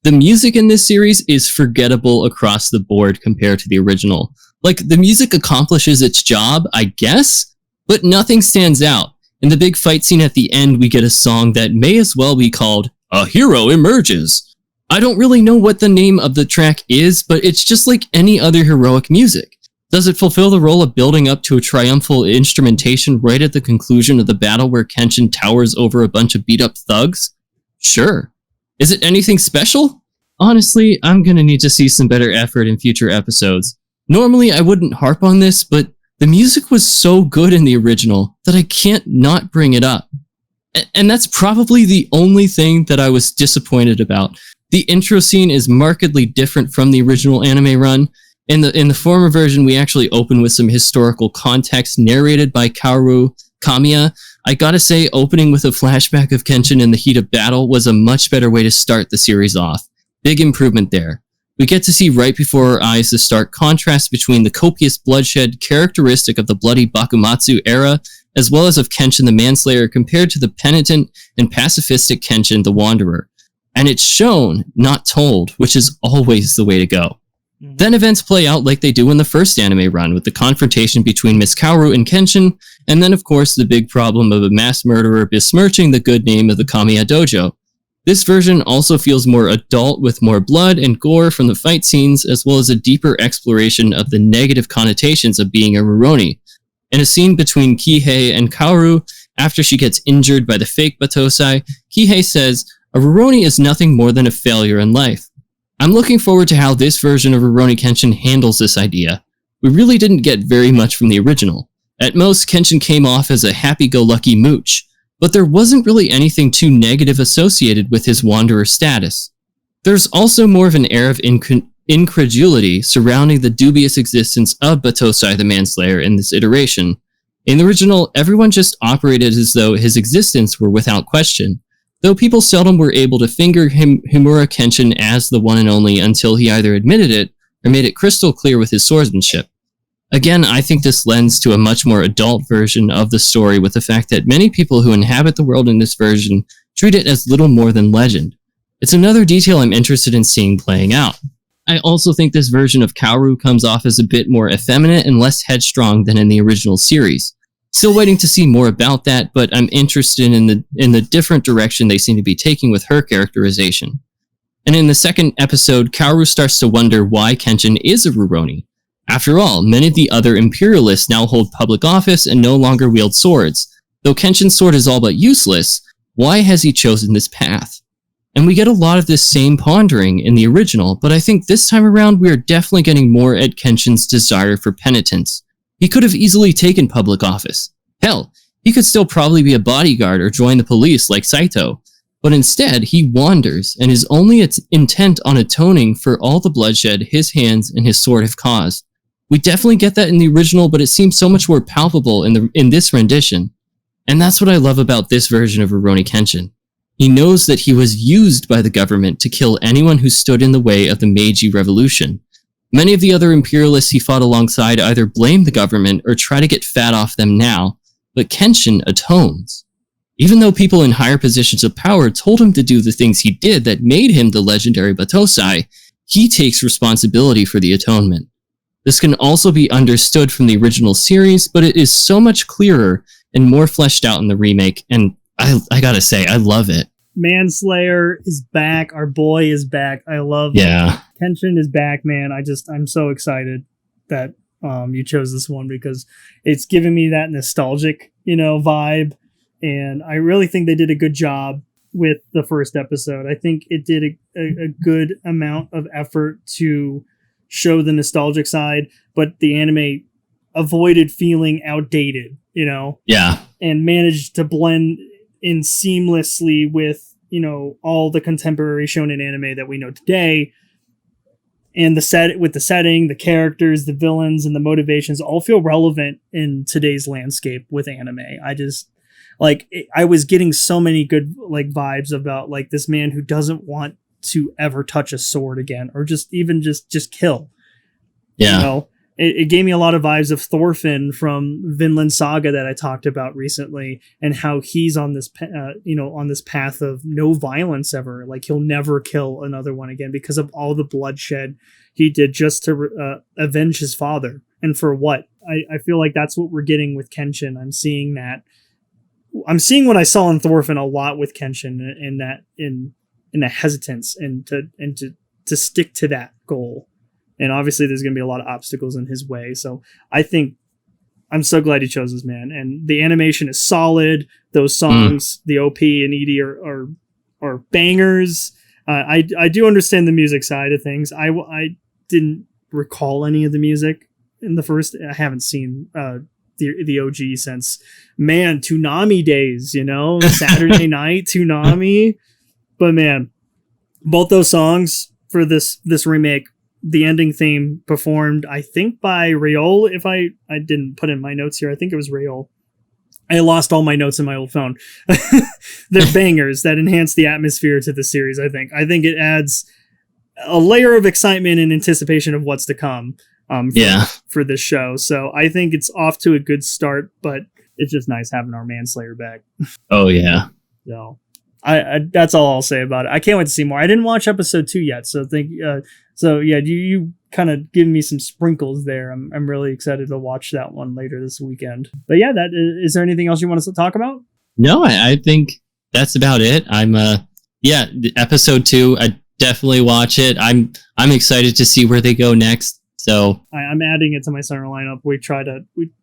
the music in this series is forgettable across the board compared to the original. Like, the music accomplishes its job, I guess, but nothing stands out. In the big fight scene at the end, we get a song that may as well be called A Hero Emerges. I don't really know what the name of the track is, but it's just like any other heroic music. Does it fulfill the role of building up to a triumphal instrumentation right at the conclusion of the battle where Kenshin towers over a bunch of beat-up thugs? Sure. Is it anything special? Honestly, I'm gonna need to see some better effort in future episodes. Normally, I wouldn't harp on this, but the music was so good in the original that I can't not bring it up. And that's probably the only thing that I was disappointed about. The intro scene is markedly different from the original anime run. In the former version, we actually open with some historical context narrated by Kaoru Kamiya. I gotta say, opening with a flashback of Kenshin in the heat of battle was a much better way to start the series off. Big improvement there. We get to see right before our eyes the stark contrast between the copious bloodshed characteristic of the bloody Bakumatsu era, as well as of Kenshin the Manslayer compared to the penitent and pacifistic Kenshin the Wanderer. And it's shown, not told, which is always the way to go. Then events play out like they do in the first anime run, with the confrontation between Miss Kaoru and Kenshin, and then of course the big problem of a mass murderer besmirching the good name of the Kamiya Dojo. This version also feels more adult with more blood and gore from the fight scenes, as well as a deeper exploration of the negative connotations of being a Rurouni. In a scene between Kihei and Kaoru, after she gets injured by the fake Batosai, Kihei says, "A Rurouni is nothing more than a failure in life." I'm looking forward to how this version of Rurouni Kenshin handles this idea. We really didn't get very much from the original. At most, Kenshin came off as a happy-go-lucky mooch, but there wasn't really anything too negative associated with his wanderer status. There's also more of an air of incredulity surrounding the dubious existence of Batosai the Manslayer in this iteration. In the original, everyone just operated as though his existence were without question, though people seldom were able to finger Himura Kenshin as the one and only until he either admitted it or made it crystal clear with his swordsmanship. Again, I think this lends to a much more adult version of the story, with the fact that many people who inhabit the world in this version treat it as little more than legend. It's another detail I'm interested in seeing playing out. I also think this version of Kaoru comes off as a bit more effeminate and less headstrong than in the original series. Still waiting to see more about that, but I'm interested in the different direction they seem to be taking with her characterization. And in the second episode, Kaoru starts to wonder why Kenshin is a Rurouni. After all, many of the other Imperialists now hold public office and no longer wield swords. Though Kenshin's sword is all but useless, why has he chosen this path? And we get a lot of this same pondering in the original, but I think this time around we are definitely getting more at Kenshin's desire for penitence. He could have easily taken public office. Hell, he could still probably be a bodyguard or join the police like Saito. But instead, he wanders and is only intent on atoning for all the bloodshed his hands and his sword have caused. We definitely get that in the original, but it seems so much more palpable in this rendition. And that's what I love about this version of Rurouni Kenshin. He knows that he was used by the government to kill anyone who stood in the way of the Meiji Revolution. Many of the other imperialists he fought alongside either blame the government or try to get fat off them now, but Kenshin atones. Even though people in higher positions of power told him to do the things he did that made him the legendary Batosai, he takes responsibility for the atonement. This can also be understood from the original series, but it is so much clearer and more fleshed out in the remake, and I gotta say, I love it. Manslayer is back. Our boy is back. I love it. Kenshin is back, man. I'm so excited that you chose this one because it's giving me that nostalgic, vibe. And I really think they did a good job with the first episode. I think it did a good amount of effort to show the nostalgic side, but the anime avoided feeling outdated, Yeah. And managed to blend in seamlessly with, all the contemporary shonen anime that we know today. And the setting, the characters, the villains, and the motivations all feel relevant in today's landscape with anime. I was getting so many good vibes about this man who doesn't want to ever touch a sword again, or just kill. Yeah. It gave me a lot of vibes of Thorfinn from Vinland Saga that I talked about recently, and how he's on this, on this path of no violence ever. He'll never kill another one again because of all the bloodshed he did just to avenge his father. And for what? I feel like that's what we're getting with Kenshin. I'm seeing what I saw in Thorfinn a lot with Kenshin, in that hesitance and to stick to that goal. And obviously there's going to be a lot of obstacles in his way. So I think I'm so glad he chose this, man. And the animation is solid. Those songs, the OP and ED are bangers. I do understand the music side of things. I didn't recall any of the music in the first. I haven't seen the OG since, man, Toonami days, Saturday night Toonami. But man, both those songs for this remake, the ending theme performed, I think, by Rayol. If I didn't put in my notes here, I think it was Rayol. I lost all my notes in my old phone. They're bangers that enhance the atmosphere to the series. I think it adds a layer of excitement and anticipation of what's to come. For this show. So I think it's off to a good start, but it's just nice having our Manslayer back. Oh yeah. So I that's all I'll say about it. I can't wait to see more. I didn't watch episode 2 yet, so you kind of give me some sprinkles there. I'm really excited to watch that one later this weekend. But yeah, is there anything else you want us to talk about? No, I think that's about it. I'm episode 2, I definitely watch it. I'm excited to see where they go next. So I'm adding it to my summer lineup.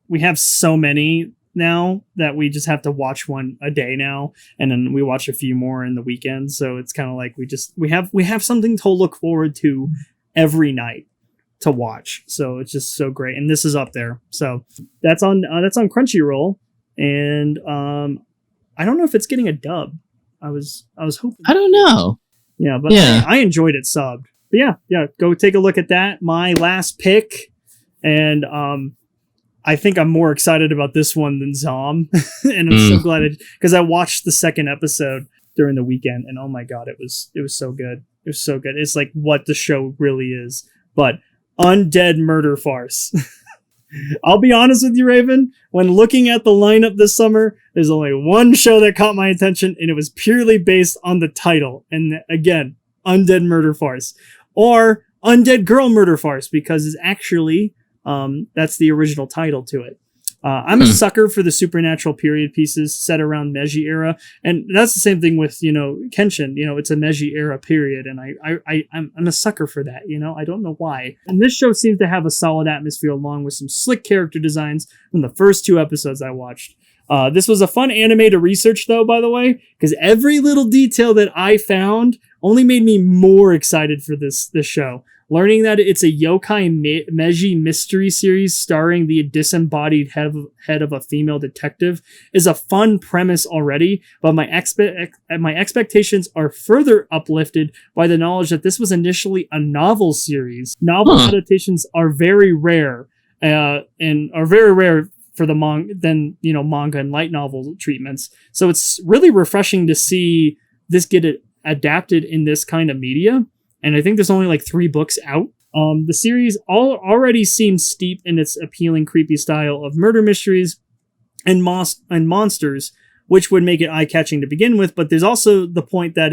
We have so many now that we just have to watch one a day now, and then we watch a few more in the weekend. So it's kind of like we have something to look forward to every night to watch. So it's just so great, and this is up there. So that's on Crunchyroll, and I don't know if it's getting a dub. I was hoping. I don't know. Yeah, but I enjoyed it subbed. But yeah, go take a look at that. My last pick, and I think I'm more excited about this one than Zom, and I'm so glad because I watched the second episode during the weekend, and oh my god, it was so good. It was so good. It's like what the show really is, but undead murder farce. I'll be honest with you, Raven. When looking at the lineup this summer, there's only one show that caught my attention, and it was purely based on the title. And again, undead murder farce or undead girl murder farce, because it's actually that's the original title to it. I'm a sucker for the supernatural period pieces set around Meiji era, and that's the same thing with Kenshin. It's a Meiji era period, and I'm a sucker for that. I don't know why. And this show seems to have a solid atmosphere along with some slick character designs from the first 2 episodes I watched. This was a fun anime to research, though, by the way, because every little detail that I found only made me more excited for this show. Learning that it's a yokai Meiji mystery series starring the disembodied head of a female detective is a fun premise already, but my expectations are further uplifted by the knowledge that this was initially a novel series. Novel adaptations are very rare, and are very rare for the manga and light novel treatments. So it's really refreshing to see this get adapted in this kind of media. And I think there's only like 3 books out. The series already seems steep in its appealing, creepy style of murder mysteries and monsters, which would make it eye-catching to begin with. But there's also the point that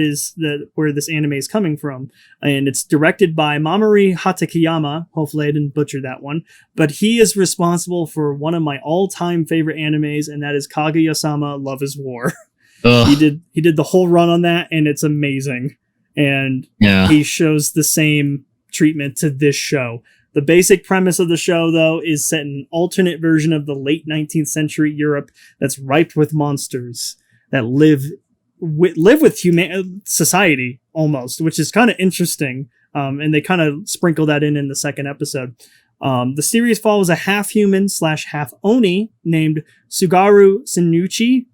where this anime is coming from. And it's directed by Mamoru Hatakeyama. Hopefully I didn't butcher that one. But he is responsible for one of my all-time favorite animes, and that is Kaguya-sama Love is War. He did the whole run on that, and it's amazing. And he shows the same treatment to this show. The basic premise of the show, though, is set in an alternate version of the late 19th century Europe that's ripe with monsters that live with society almost, which is kind of interesting. And they kind of sprinkle that in the second episode. The series follows a half-human / half-oni named Sugaru Sinuchi.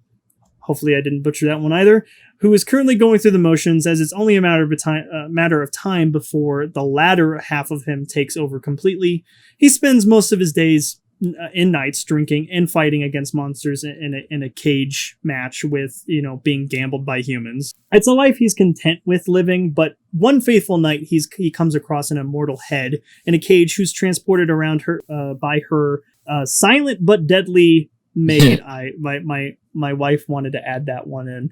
Hopefully I didn't butcher that one either. Who is currently going through the motions, as it's only a matter of time before the latter half of him takes over completely. He spends most of his days and nights drinking and fighting against monsters in a cage match with, being gambled by humans. It's a life he's content with living, but one fateful night he comes across an immortal head in a cage who's transported around her by her silent but deadly maid. My wife wanted to add that one in.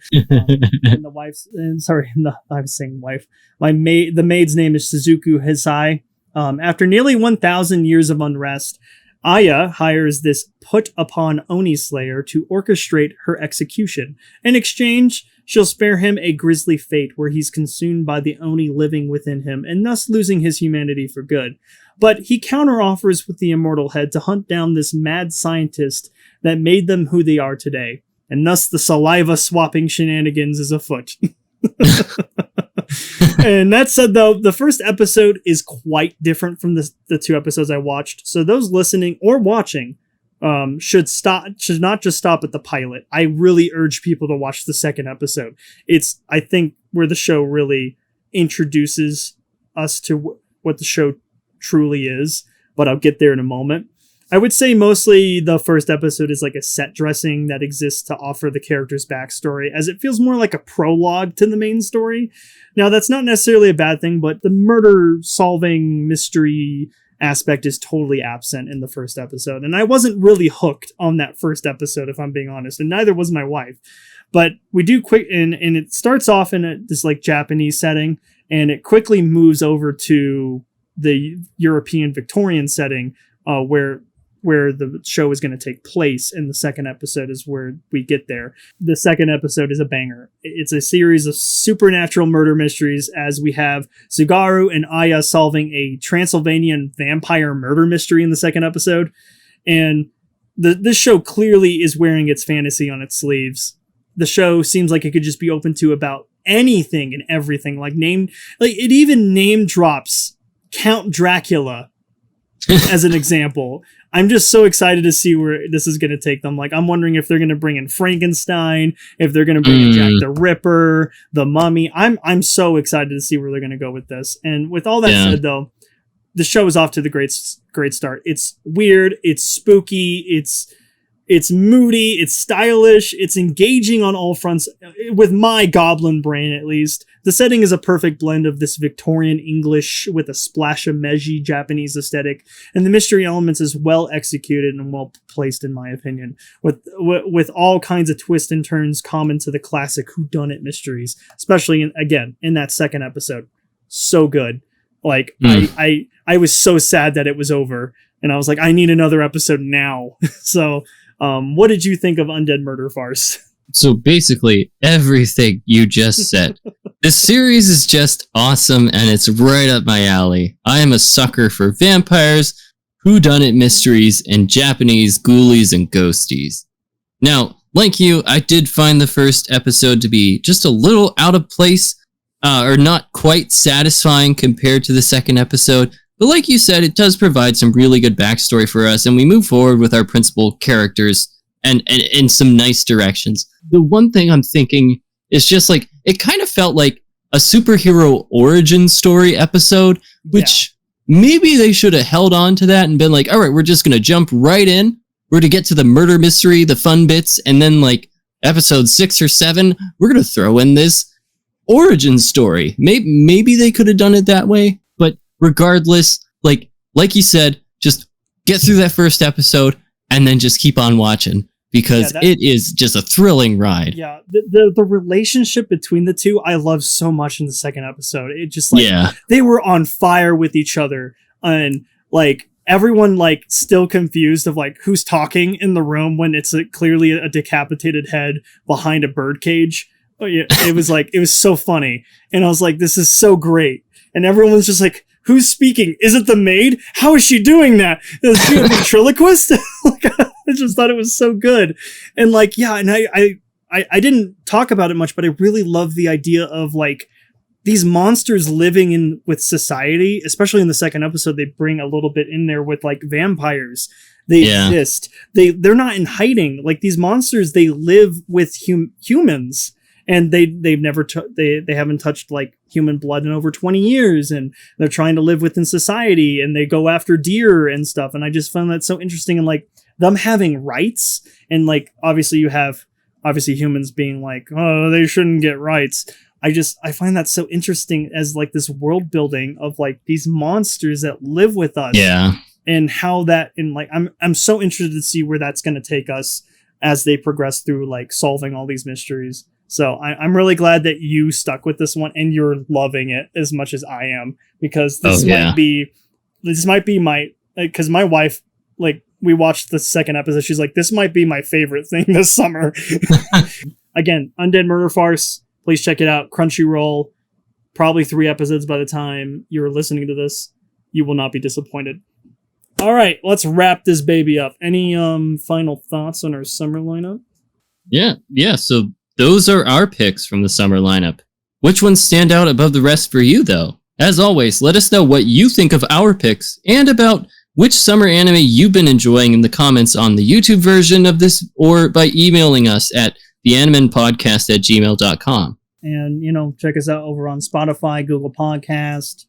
And I was saying wife. The maid's name is Suzuku Hisai. After nearly 1,000 years of unrest, Aya hires this put-upon Oni Slayer to orchestrate her execution. In exchange, she'll spare him a grisly fate where he's consumed by the Oni living within him and thus losing his humanity for good. But he counteroffers with the immortal head to hunt down this mad scientist that made them who they are today. And thus the saliva-swapping shenanigans is afoot. And that said, though, the first episode is quite different from the 2 episodes I watched. So those listening or watching should not just stop at the pilot. I really urge people to watch the second episode. It's, I think, where the show really introduces us to what the show truly is. But I'll get there in a moment. I would say mostly the first episode is like a set dressing that exists to offer the character's backstory, as it feels more like a prologue to the main story. Now, that's not necessarily a bad thing, but the murder-solving mystery aspect is totally absent in the first episode. And I wasn't really hooked on that first episode, if I'm being honest, and neither was my wife. But we do quick, and it starts off in this like Japanese setting, and it quickly moves over to the European Victorian setting, where where the show is going to take place, and the second episode is where we get there. The second episode is a banger. It's a series of supernatural murder mysteries as we have Sugaru and Aya solving a Transylvanian vampire murder mystery in the second episode. And this show clearly is wearing its fantasy on its sleeves. The show seems like it could just be open to about anything and everything. Like it even name drops Count Dracula as an example. I'm just so excited to see where this is going to take them. Like, I'm wondering if they're going to bring in Frankenstein, if they're going to bring in Jack the Ripper, the Mummy. I'm so excited to see where they're going to go with this. And with all that said, though, the show is off to the great start. It's weird, it's spooky, it's moody, it's stylish, it's engaging on all fronts, with my goblin brain at least. The setting is a perfect blend of this Victorian English with a splash of Meiji Japanese aesthetic, and the mystery elements is well executed and well placed in my opinion, with all kinds of twists and turns common to the classic whodunit mysteries, especially in that second episode. So good. Like, I was so sad that it was over, and I was like, I need another episode now. So what did you think of Undead Murder Farce? So basically everything you just said. This series is just awesome, and it's right up my alley. I am a sucker for vampires, whodunit mysteries, and Japanese ghoulies and ghosties. Now, like you, I did find the first episode to be just a little out of place, or not quite satisfying compared to the second episode. But like you said, it does provide some really good backstory for us, and we move forward with our principal characters and in some nice directions. The one thing I'm thinking is just like, it kind of felt like a superhero origin story episode, which maybe they should have held on to that and been like, all right, we're just going to jump right in. We're to get to the murder mystery, the fun bits, and then like episode 6 or 7, we're going to throw in this origin story. Maybe they could have done it that way, but regardless, like you said, just get through that first episode and then just keep on watching, because it is just a thrilling ride. Yeah, the relationship between the two I love so much in the second episode. It just like they were on fire with each other, and like everyone like still confused of like who's talking in the room when it's clearly a decapitated head behind a bird cage. Oh, yeah, it was like, it was so funny, and I was like, this is so great, and everyone's just like, who's speaking? Is it the maid? How is she doing that? Is she a ventriloquist? Like, I just thought it was so good. And like, yeah, and I didn't talk about it much, but I really love the idea of like these monsters living in with society, especially in the second episode. They bring a little bit in there with like vampires. They exist. They're not in hiding. Like these monsters, they live with humans. And they haven't touched like human blood in over 20 years, and they're trying to live within society, and they go after deer and stuff. And I just found that so interesting, and like them having rights, and like obviously you have humans being like, oh, they shouldn't get rights. I find that so interesting as like this world building of like these monsters that live with us. Yeah. And how that, and like I'm so interested to see where that's going to take us as they progress through like solving all these mysteries. So I'm really glad that you stuck with this one and you're loving it as much as I am, because this might be my, because my wife, like, we watched the second episode. She's like, this might be my favorite thing this summer. Again, Undead Murder Farce. Please check it out. Crunchyroll. Probably 3 episodes by the time you're listening to this. You will not be disappointed. All right, let's wrap this baby up. Any final thoughts on our summer lineup? Yeah. So those are our picks from the summer lineup. Which ones stand out above the rest for you, though? As always, let us know what you think of our picks and about which summer anime you've been enjoying in the comments on the YouTube version of this, or by emailing us at theanimenpodcast@gmail.com. And, check us out over on Spotify, Google Podcast,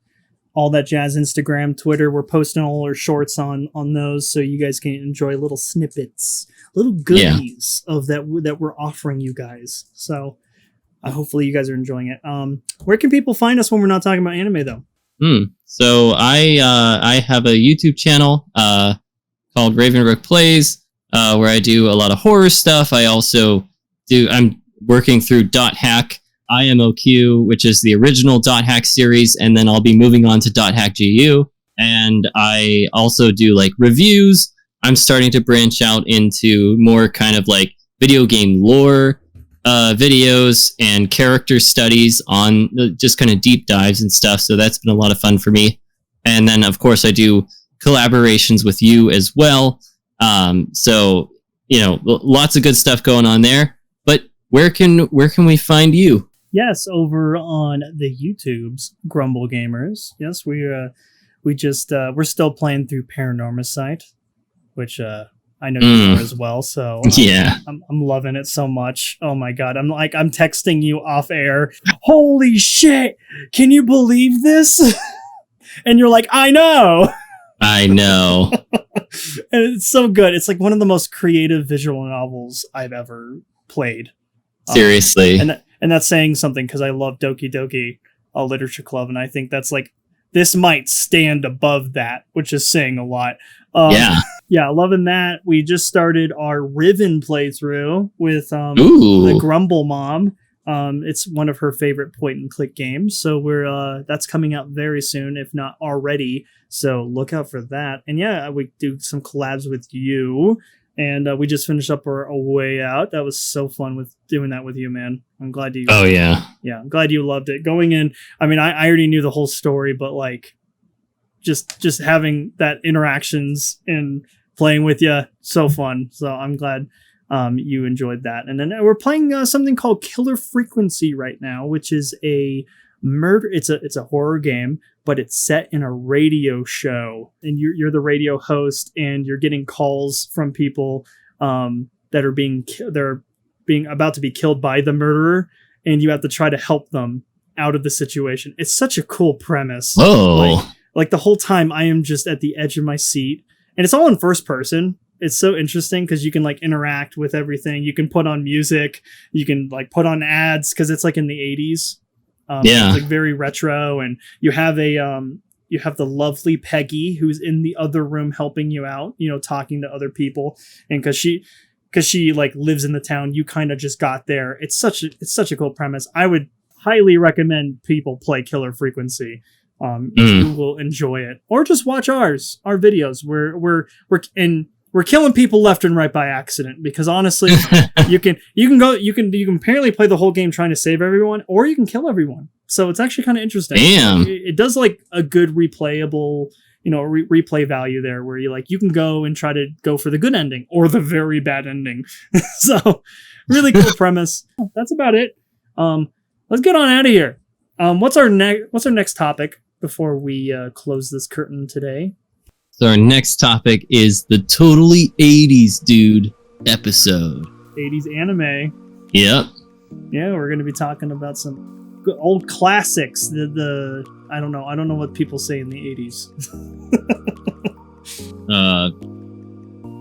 all that jazz, Instagram, Twitter. We're posting all our shorts on those, so you guys can enjoy little snippets, little goodies of that we're offering you guys. So hopefully you guys are enjoying it. Where can people find us when we're not talking about anime, though? So I have a YouTube channel called Ravenbrook Plays, where I do a lot of horror stuff. I'm working through .hack IMOQ, which is the original .hack series, and then I'll be moving on to .hack GU. And I also do like reviews I'm starting to branch out into more kind of like video game lore videos and character studies on just kind of deep dives and stuff. So that's been a lot of fun for me. And then, of course, I do collaborations with you as well. So, lots of good stuff going on there. But where can we find you? Yes, over on the YouTube's Grumble Gamers. Yes, we're still playing through Paranormicite, which I know you are as well. So yeah, I'm loving it so much. Oh my god, I'm texting you off air. Holy shit! Can you believe this? And you're like, I know. And it's so good. It's like one of the most creative visual novels I've ever played. Seriously. And that's saying something because I love Doki Doki Literature Club, and I think that's like, this might stand above that, which is saying a lot. Yeah, loving that. We just started our Riven playthrough with the Grumble Mom. It's one of her favorite point-and-click games, so we're that's coming out very soon, if not already. So look out for that. And yeah, we do some collabs with you, and we just finished up our A Way Out. That was so fun with doing that with you, man. I'm glad you. Oh yeah. Yeah, I'm glad you loved it. Going in, I mean, I already knew the whole story, but like, just having that interactions and playing with you, so fun. So I'm glad you enjoyed that. And then we're playing something called Killer Frequency right now, which is a murder. It's a horror game, but it's set in a radio show, and you're the radio host, and you're getting calls from people that are being about to be killed by the murderer, and you have to try to help them out of the situation. It's such a cool premise. Oh, like the whole time I am just at the edge of my seat, and it's all in first person. It's so interesting because you can like interact with everything. You can put on music. You can like put on ads because it's like in the 80s. It's like very retro, and you have the lovely Peggy who's in the other room helping you out, talking to other people. And because she like lives in the town, you kind of just got there. It's such a cool premise. I would highly recommend people play Killer Frequency. You will enjoy it, or just watch our videos. We're killing people left and right by accident, because honestly, you can apparently play the whole game trying to save everyone, or you can kill everyone. So it's actually kind of interesting. Damn. It does like a good replayable, replay value there, where you can go and try to go for the good ending or the very bad ending. So really cool premise. That's about it. Let's get on out of here. What's our next topic before we close this curtain today? So our next topic is the totally 80s dude episode. 80s anime. Yep. Yeah, we're going to be talking about some good old classics. I don't know what people say in the 80s.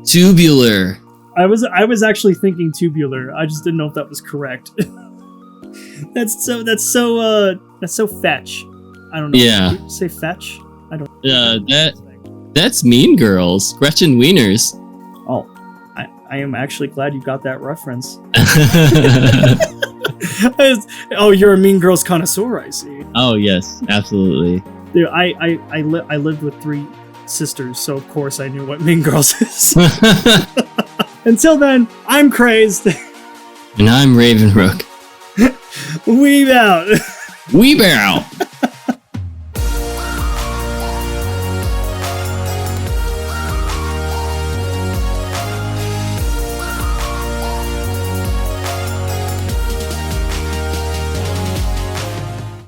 Tubular. I was actually thinking tubular. I just didn't know if that was correct. That's so fetch. I don't know. Yeah. Did you say fetch? I don't. That's Mean Girls, Gretchen Wieners. Oh, I am actually glad you got that reference. Oh, you're a Mean Girls connoisseur, I see. Oh yes, absolutely. Dude, I lived with 3 sisters, so of course I knew what Mean Girls is. Until then, I'm crazed. And I'm Ravenrook. Weeb out. Weeb out.